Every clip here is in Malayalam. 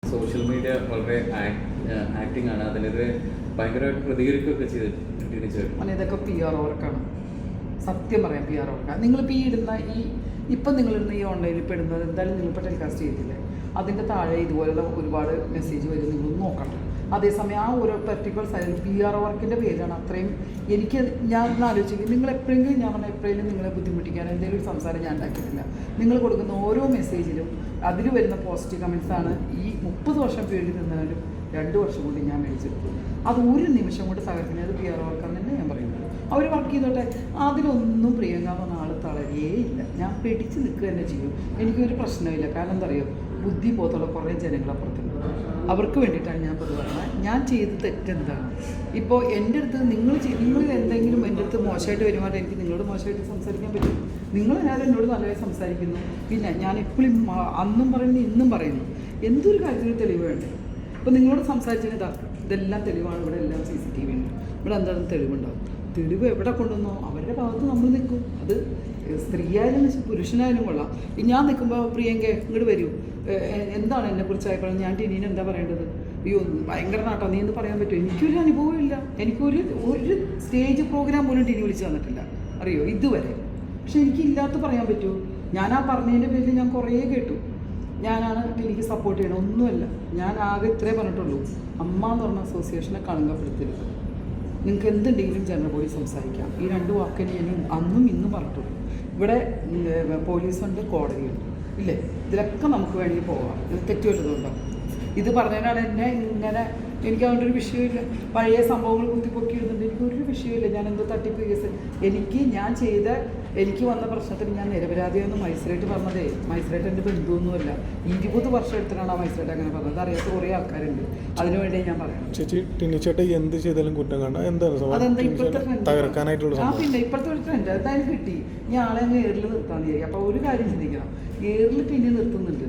സോഷ്യൽ മീഡിയ വളരെ ആക്ടിങ് ആണ്, അതിനെതിരെ ഭയങ്കരമായിട്ട് പ്രതികരിക്കുകയൊക്കെ ചെയ്തിട്ടുണ്ട്. ഇതൊക്കെ PR വർക്കാണ്, സത്യം പറയാം. PR വർക്കാണ്. നിങ്ങളിപ്പോൾ ഈ ഇടുന്ന ഇപ്പം നിങ്ങളിടുന്ന ഈ ഓൺലൈനിൽ ഇപ്പോൾ ഇടുന്നത് എന്തായാലും നിങ്ങളിപ്പോൾ ടെലികാസ്റ്റ് ചെയ്തില്ലേ, അതിൻ്റെ താഴെ ഇതുപോലുള്ള ഒരുപാട് മെസ്സേജ് വരും, നിങ്ങളൊന്ന് നോക്കണം. അതേസമയം ആ ഓരോ പെർട്ടിക്കുലർ സൈഡിൽ PR വർക്കിൻ്റെ പേരാണ് അത്രയും. ഞാൻ ആലോചിക്കും, നിങ്ങൾ എപ്പോഴെങ്കിലും ഞാൻ പറഞ്ഞാൽ എപ്പോഴെങ്കിലും നിങ്ങളെ ബുദ്ധിമുട്ടിക്കാൻ എന്തെങ്കിലും ഒരു സംസാരം ഞാൻ ഉണ്ടാക്കിയിട്ടില്ല. നിങ്ങൾ കൊടുക്കുന്ന ഓരോ മെസ്സേജിലും അതിൽ വരുന്ന പോസിറ്റീവ് കമൻസാണ് ഈ 30 വർഷം പേരിൽ നിന്നാലും 2 വർഷം കൊണ്ട് ഞാൻ മേടിച്ചെടുത്തു. അത് ഒരു നിമിഷം കൊണ്ട് തകർക്കുന്നത് PR വർക്കാന്ന് തന്നെ ഞാൻ പറയുന്നത്. അവർ വർക്ക് ചെയ്തോട്ടെ, അതിലൊന്നും പ്രിയങ്ക എന്ന ആൾ തളരുകയില്ല. ഞാൻ പിടിച്ച് നിൽക്കുക തന്നെ ചെയ്യും, എനിക്കൊരു പ്രശ്നമില്ല. കാരണം എന്താ പറയുക, ബുദ്ധി പോത്തുള്ള കുറേ ജനങ്ങളപ്പുറത്തുണ്ട്. അവർക്ക് വേണ്ടിയിട്ടാണ് ഞാൻ പറയുന്നത്. ഞാൻ ചെയ്ത തെറ്റെന്താണ്? ഇപ്പോൾ എൻ്റെ അടുത്ത് നിങ്ങൾ എന്തെങ്കിലും എൻ്റെ അടുത്ത് മോശമായിട്ട് വരുമ്പോൾ എനിക്ക് നിങ്ങളോട് മോശമായിട്ട് സംസാരിക്കാൻ പറ്റും. നിങ്ങൾ എല്ലാവരും എന്നോട് നല്ലതായി സംസാരിക്കുന്നു. പിന്നെ ഞാൻ എപ്പോഴും അന്നും പറയുന്നു ഇന്നും പറയുന്നു, എന്തൊരു കാര്യത്തിനും തെളിവ് വേണ്ടേ? ഇപ്പോൾ നിങ്ങളോട് സംസാരിച്ചത് ഇതെല്ലാം തെളിവാണ്. ഇവിടെ എല്ലാം CCTV ഉണ്ട്. ഇവിടെ എന്തായാലും തെളിവുണ്ടാവും. തെളിവ് എവിടെ കൊണ്ടുവന്നോ അവരുടെ ഭാഗത്ത് നമ്മൾ നിൽക്കും. അത് സ്ത്രീയായാലും പുരുഷനായാലും കൊള്ളാം. ഞാൻ നിൽക്കുമ്പോൾ പ്രിയങ്ക ഇങ്ങോട്ട് വരൂ, എന്താണ് എന്നെക്കുറിച്ച് അഭിപ്രായം, ഞാൻ ടീനീന് എന്താ പറയേണ്ടത്? അയ്യോ ഭയങ്കര നാട്ടോ, നീ എന്ന് പറയാൻ പറ്റുമോ? എനിക്കൊരു അനുഭവമില്ല. എനിക്കൊരു സ്റ്റേജ് പ്രോഗ്രാം പോലും ടീനി വിളിച്ച് തന്നിട്ടില്ല, അറിയോ, ഇതുവരെ. പക്ഷെ എനിക്കില്ലാത്ത പറയാൻ പറ്റുമോ? ഞാൻ ആ പറഞ്ഞതിൻ്റെ പേരിൽ ഞാൻ കുറേ കേട്ടു. ഞാനാണ് എനിക്ക് സപ്പോർട്ട് ചെയ്യണം, ഒന്നുമല്ല. ഞാൻ ആകെ ഇത്രേ പറഞ്ഞിട്ടുള്ളൂ, അമ്മ എന്ന് പറഞ്ഞ അസോസിയേഷനെ കളങ്കപ്പെടുത്തരുത്. നിങ്ങൾക്ക് എന്തുണ്ടെങ്കിലും ജനറൽ ബോഡി സംസാരിക്കാം. ഈ 2 വാക്കിന് ഞാൻ അന്നും ഇന്നും പറഞ്ഞിട്ടുള്ളൂ. ഇവിടെ പോലീസുണ്ട്, കോടതിയുണ്ട്, ഇല്ലേ? ഇതിലൊക്കെ നമുക്ക് വേണമെങ്കിൽ പോകാം. ഇത് തെറ്റുവല്ലതുകൊണ്ടോ? ഇത് പറഞ്ഞതിനാണ് എന്നെ ഇങ്ങനെ, എനിക്ക് അതുകൊണ്ടൊരു വിഷയമില്ല. പഴയ സംഭവങ്ങൾ കുത്തിപ്പൊക്കി ഇടുന്നുണ്ട്, എനിക്കൊരു വിഷയമില്ല. ഞാൻ എന്തോ തട്ടിപ്പ് കേസ് എനിക്ക് വന്ന പ്രശ്നത്തിൽ ഞാൻ നിരപരാധിയെന്ന് മജിസ്ട്രേറ്റ് പറഞ്ഞതേ. മജിസ്ട്രേറ്റ് എൻ്റെ ബന്ധുവൊന്നുമല്ല. 20 വർഷം എടുത്തിട്ടാണ് ആ മജിസ്ട്രേറ്റ് അങ്ങനെ പറഞ്ഞത്. അതറിയാത്ത കുറേ ആൾക്കാരുണ്ട്. അതിനുവേണ്ടി ഞാൻ പറയാം. ചേച്ചി എന്ത് ചെയ്താലും കുറ്റം കണ്ട അതെന്താ ഇപ്പോഴത്തെ പിന്നെ ഇപ്പോഴത്തെ ഒരു ട്രെൻഡ് എന്തായാലും കിട്ടി. ഈ ആളെ അങ്ങ് ഏറിൽ നിർത്താൻ വിചാരിക്കും. അപ്പോൾ ഒരു കാര്യം ചിന്തിക്കണം, ഏറിൽ പിന്നെ നിർത്തുന്നുണ്ട്.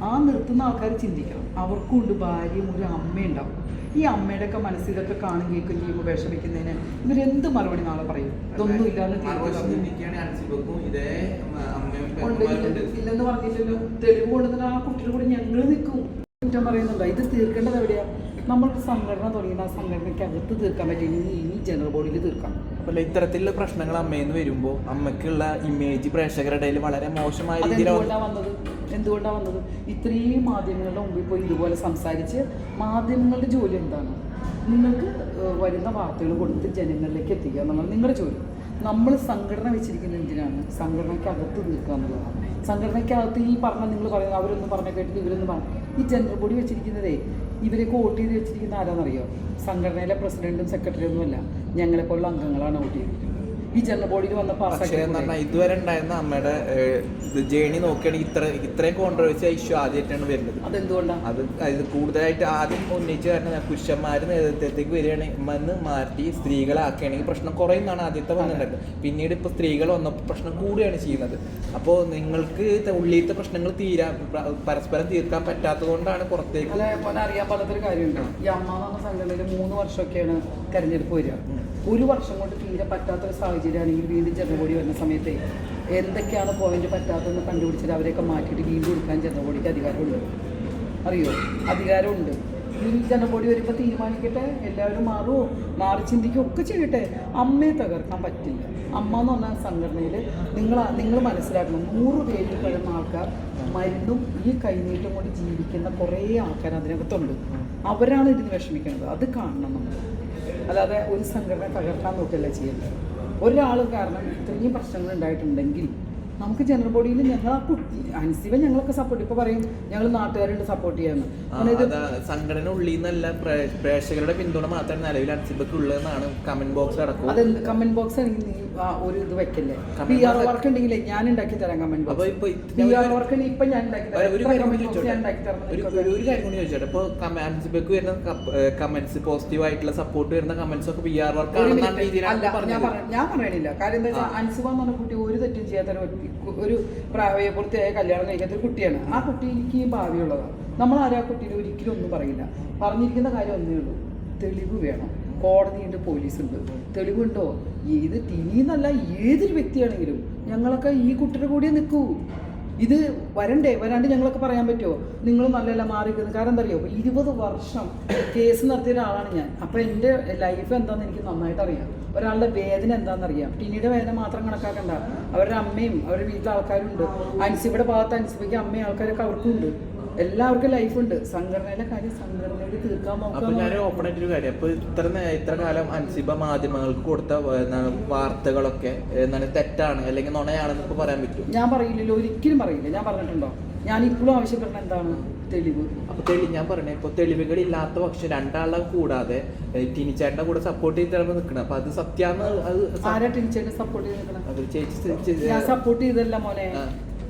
ആ നിർത്തുന്ന ആൾക്കാർ ചിന്തിക്കണം, അവർക്കും ഉണ്ട് ഭാര്യയും ഒരു അമ്മയുണ്ടാവും. ഈ അമ്മയുടെയൊക്കെ മനസ്സിൽ ഇതൊക്കെ കാണും കേൾക്കും ചെയ്യുമ്പോൾ വിഷമിക്കുന്നതിന് ഇവരെന്ത് മറുപടി നാളെ പറയും? ഇതൊന്നും ഇല്ലാന്ന് ഇല്ലെന്ന് പറഞ്ഞില്ലല്ലോ. തെളിവ് കൊണ്ടുവന്നിട്ട് ആ കുട്ടിയുടെ കൂടെ ഞങ്ങൾ നിൽക്കും. കുറ്റം പറയുന്നുണ്ടോ? ഇത് തീർക്കേണ്ടത് എവിടെയാണ്? നമ്മൾക്ക് സംഘടന തുടങ്ങിയിട്ട് ആ സംഘടനയ്ക്ക് അകത്ത് തീർക്കാൻ പറ്റും. ഇനി ജനറൽ ബോഡിയിൽ തീർക്കാം. അല്ല, ഇത്തരത്തിലുള്ള പ്രശ്നങ്ങൾ അമ്മയെന്ന് വരുമ്പോൾ അമ്മയ്ക്കുള്ള ഇമേജ് പ്രേക്ഷകരുടെ ഇടയിൽ വളരെ മോശമായ രീതിയിലാണ് എന്തുകൊണ്ടാണ് വന്നത്? ഇത്രയും മാധ്യമങ്ങളുടെ മുമ്പിൽ പോയി ഇതുപോലെ സംസാരിച്ച്, മാധ്യമങ്ങളുടെ ജോലി എന്താണ്? നിങ്ങൾക്ക് വരുന്ന വാർത്തകൾ കൊടുത്ത് ജനങ്ങളിലേക്ക് എത്തിക്കുക എന്നുള്ളത് നിങ്ങളുടെ ജോലി. നമ്മൾ സംഘടന വെച്ചിരിക്കുന്നത് എന്തിനാണ്? സംഘടനയ്ക്കകത്ത് നിൽക്കുക എന്നുള്ളതാണ്. സംഘടനയ്ക്കകത്ത് ഈ നിങ്ങൾ പറയുന്നത് അവരൊന്നും പറഞ്ഞ കേട്ടിട്ട് ഇവരൊന്നും പറഞ്ഞു. ഈ ജനറൽ ബോഡി വെച്ചിരിക്കുന്നതേ, ഇവരൊക്കെ വോട്ട് ചെയ്ത് വെച്ചിരിക്കുന്ന ആരാന്നറിയോ? സംഘടനയിലെ പ്രസിഡന്റും സെക്രട്ടറിയും ഒന്നുമല്ല, ഞങ്ങളെപ്പോലുള്ള അംഗങ്ങളാണ് വോട്ട് ചെയ്തിരിക്കുന്നത്. ഈ ജനറൽ ബോഡിയിൽ വന്ന ഇതുവരെ ഉണ്ടായിരുന്ന അമ്മയുടെ ജേണി നോക്കുകയാണെങ്കിൽ ഇത്രയും കോൺട്രവേഴ്സി ഇഷ്യൂ ആദ്യമായിട്ടാണ് വരുന്നത്. അതെന്തുകൊണ്ടാണ്? അത് കൂടുതലായിട്ട് ആദ്യം ഉന്നയിച്ച് കാരണം പുരുഷന്മാർ നേതൃത്വത്തേക്ക് വരികയാണെങ്കിൽ മാറ്റി സ്ത്രീകളാക്കുകയാണെങ്കിൽ പ്രശ്നം കുറയുന്നതാണ് ആദ്യത്തെ വന്നിട്ടുള്ളത്. പിന്നീട് ഇപ്പോൾ സ്ത്രീകൾ വന്നപ്പോൾ പ്രശ്നം കൂടുകയാണ് ചെയ്യുന്നത്. അപ്പോൾ നിങ്ങൾക്ക് ഉള്ളിലത്തെ പ്രശ്നങ്ങൾ പരസ്പരം തീർക്കാൻ പറ്റാത്തത് കൊണ്ടാണ് പുറത്തേക്ക്. അറിയാൻ പാടാത്തൊരു കാര്യമുണ്ടോ? ഈ അമ്മ എന്ന് പറഞ്ഞ സംഘടനയിൽ 3 വർഷമൊക്കെയാണ് തെരഞ്ഞെടുപ്പ് വരിക. 1 വർഷം കൊണ്ട് തീരെ പറ്റാത്തൊരു സാഹചര്യമാണെങ്കിൽ വീണ്ടും ജനറൽ ബോഡി വരുന്ന സമയത്ത് എന്തൊക്കെയാണ് പോയിന്റ് പറ്റാത്തതെന്ന് കണ്ടുപിടിച്ചിട്ട് അവരെയൊക്കെ മാറ്റിയിട്ട് വീണ്ടും എടുക്കാൻ ജനറൽ ബോഡിക്ക് അധികാരമുണ്ട്, അറിയോ? അധികാരമുണ്ട്. ഈ ജനറൽ ബോഡി വരുമ്പോൾ തീരുമാനിക്കട്ടെ, എല്ലാവരും മാറി ചിന്തിക്കുകയൊക്കെ ചെയ്യട്ടെ. അമ്മയെ തകർക്കാൻ പറ്റില്ല. അമ്മ എന്ന് പറഞ്ഞ സംഘടനയിൽ നിങ്ങൾ മനസ്സിലാക്കണം, 100 പേരിൽ കഴിയുന്ന ആൾക്കാർ മരുന്നും ഈ കൈനീട്ടം കൊണ്ട് ജീവിക്കുന്ന കുറേ ആൾക്കാർ അതിനകത്തുണ്ട്. അവരാണ് ഇതിന് വിഷമിക്കുന്നത്. അത് കാണണം നമ്മൾ. അല്ലാതെ ഒരു സംഘടന തകർക്കാൻ നോക്കുകയല്ല ചെയ്യേണ്ടത്. ഒരാൾ കാരണം ഇത്രയും പ്രശ്നങ്ങൾ ഉണ്ടായിട്ടുണ്ടെങ്കിൽ നമുക്ക് ജനറൽ ബോഡിയിൽ ഞങ്ങൾ ആ കുട്ടി അൻസിവ ഞങ്ങളൊക്കെ സപ്പോർട്ട്, ഇപ്പോൾ പറയും ഞങ്ങൾ നാട്ടുകാരുണ്ട് സപ്പോർട്ട് ചെയ്യാമെന്ന്. സംഘടന ഉള്ളിൽ നിന്നല്ല, പ്രേക്ഷകരുടെ പിന്തുണ മാത്രമേ നിലവിൽ അൻസിബക്ക് ഉള്ളതെന്നാണ് കമന്റ് ബോക്സ് അടക്കം. അത് കമന്റ് ബോക്സ് ഒരു ഇത് വെക്കല്ലേ? PR വർക്ക് ഉണ്ടെങ്കിലേ ഞാൻ ഉണ്ടാക്കി തരാം കമന്റ് ബോക്സ്. PR വർക്ക് ഇപ്പൊ ഞാൻ ഉണ്ടാക്കി തരാം. ഒരു കാര്യം കൂടി ചോദിച്ചോട്ടെ, ഇപ്പോൾ അൻസിബക്ക് വരുന്ന കമന്റ്സ്, പോസിറ്റീവ് ആയിട്ടുള്ള സപ്പോർട്ട് വരുന്ന കമന്റ്സ് ഒക്കെ PR വർക്ക് ആണെന്നാണ് രീതിയിലാണ് ഞാൻ പറയണില്ല. കാര്യം എന്താ വെച്ചാൽ അൻസിബ എന്ന് പറഞ്ഞ കുട്ടി ഒരു തെറ്റും ചെയ്യാത്ത ഒരു പ്രായപൂർത്തിയായ കല്യാണം കഴിക്കാത്തൊരു കുട്ടിയാണ്. ആ കുട്ടി എനിക്ക് ഭാവിയുള്ളതാണ്. നമ്മൾ ആരും ആ കുട്ടീനെ ഒരിക്കലും ഒന്നും പറയില്ല. പറഞ്ഞിരിക്കുന്ന കാര്യം ഒന്നേ ഉള്ളൂ, തെളിവ് വേണം. കോടതിയുണ്ട്, പോലീസുണ്ട്. തെളിവുണ്ടോ? ഏത് ടിനിന്നല്ല, ഏതൊരു വ്യക്തിയാണെങ്കിലും ഞങ്ങളൊക്കെ ഈ കുട്ടിയുടെ കൂടെ നിൽക്കൂ. ഇത് വരാണ്ട് ഞങ്ങളൊക്കെ പറയാൻ പറ്റുമോ നിങ്ങൾ നല്ലല്ല മാറിക്കുന്നത്? കാരണം എന്താ അറിയോ, 20 വർഷം കേസ് നടത്തിയ ഒരാളാണ് ഞാൻ. അപ്പോൾ എൻ്റെ ലൈഫ് എന്താണെന്ന് എനിക്ക് നന്നായിട്ട് അറിയാം. ഒരാളുടെ വേദന എന്താണെന്നറിയാം. ടിനിയുടെ വേദന മാത്രം കണക്കാക്കണ്ട, അവരുടെ അമ്മയും അവരുടെ വീട്ടിലെ ആൾക്കാരും ഉണ്ട്. അൻസിബയുടെ ഭാഗത്ത് അൻസിബയ്ക്ക് അമ്മയും ആൾക്കാരൊക്കെ അവർക്കും ഉണ്ട്. എല്ലാവർക്കും ലൈഫുണ്ട്. സംഘടനയിലെ കാര്യം സംഘടനയോട് തീർക്കാൻ അപ്പൊ ഞാൻ നോക്കാം. ഓപ്പൺ ആയിട്ടൊരു കാര്യം, അപ്പൊ ഇത്ര കാലം അൻസിബ മാധ്യമങ്ങൾക്ക് കൊടുത്ത വാർത്തകളൊക്കെ തെറ്റാണ് അല്ലെങ്കിൽ നുണയാണെന്ന് ഇപ്പൊ പറയാൻ പറ്റും? ഞാൻ പറയില്ലല്ലോ, ഒരിക്കലും പറയില്ല. ഞാൻ പറഞ്ഞിട്ടുണ്ടോ? ഞാൻ ഇപ്പോഴും ആവശ്യപ്പെടുന്ന എന്താണ്? തെളിവ്. അപ്പൊ ഞാൻ പറഞ്ഞേ, ഇപ്പൊ തെളിവുകൾ ഇല്ലാത്ത പക്ഷെ രണ്ടാളെ കൂടാതെ ടിനിച്ചേട്ടന്റെ കൂടെ സപ്പോർട്ട് ചെയ്ത് നിൽക്കണം. അപ്പൊ അത് സത്യാന്ന് ആരാ ടിനിച്ചേട്ടനെ സപ്പോർട്ട് ചെയ്ത് നിൽക്കണം? അത് ചേച്ചി ഞാൻ സപ്പോർട്ട് ചെയ്തല്ല മോനെ.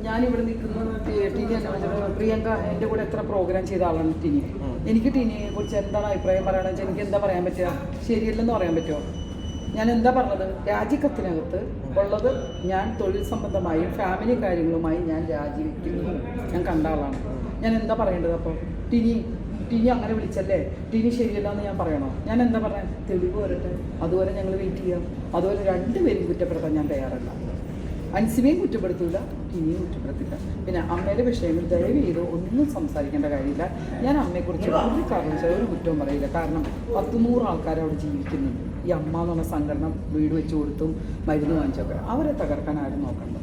ഞാൻ ഇവിടെ നിൽക്കുന്ന ടിനി എന്നെ വിളിച്ചിട്ട് പ്രിയങ്ക എൻ്റെ കൂടെ എത്ര പ്രോഗ്രാം ചെയ്ത ആളാണ് ടിനി. എനിക്ക് ടിനിയെ കുറിച്ച് എന്താണ് അഭിപ്രായം പറയുകയാണെന്ന് വെച്ചാൽ എനിക്ക് എന്താ പറയാൻ പറ്റുക? ശരിയല്ലെന്ന് പറയാൻ പറ്റുമോ? ഞാൻ എന്താ പറഞ്ഞത്? രാജിക്കത്തിനകത്ത് ഉള്ളത് ഞാൻ തൊഴിൽ സംബന്ധമായും ഫാമിലി കാര്യങ്ങളുമായി ഞാൻ രാജിവെക്കുന്നു. ഞാൻ കണ്ട ആളാണ്. ഞാൻ എന്താ പറയേണ്ടത്? അപ്പോൾ ടിനി അങ്ങനെ വിളിച്ചല്ലേ, ടിനി ശരിയല്ല എന്ന് ഞാൻ പറയണോ? ഞാൻ എന്താ പറയാൻ? തെളിവ് വരട്ടെ, അതുവരെ ഞങ്ങൾ വെയിറ്റ് ചെയ്യാം. അതുപോലെ രണ്ടുപേരും കുറ്റപ്പെടുത്താൻ ഞാൻ തയ്യാറല്ല. അൻസിബയും കുറ്റപ്പെടുത്തില്ല, ടിനിയും കുറ്റപ്പെടുത്തില്ല. പിന്നെ അമ്മയുടെ വിഷയങ്ങൾ ദയവ് ചെയ്ത് ഒന്നും സംസാരിക്കേണ്ട കാര്യമില്ല. ഞാൻ അമ്മയെക്കുറിച്ച് ഒരു കാരണവശാലും ഒരു കുറ്റവും പറയില്ല. കാരണം 100 ആൾക്കാർ അവിടെ ജീവിക്കുന്നുണ്ട്. ഈ അമ്മ എന്ന് പറഞ്ഞ സംഘടന വീട് വെച്ച് കൊടുത്തും മരുന്ന് വാങ്ങിച്ചൊക്കെ അവരെ തകർക്കാൻ ആരും നോക്കണ്ട.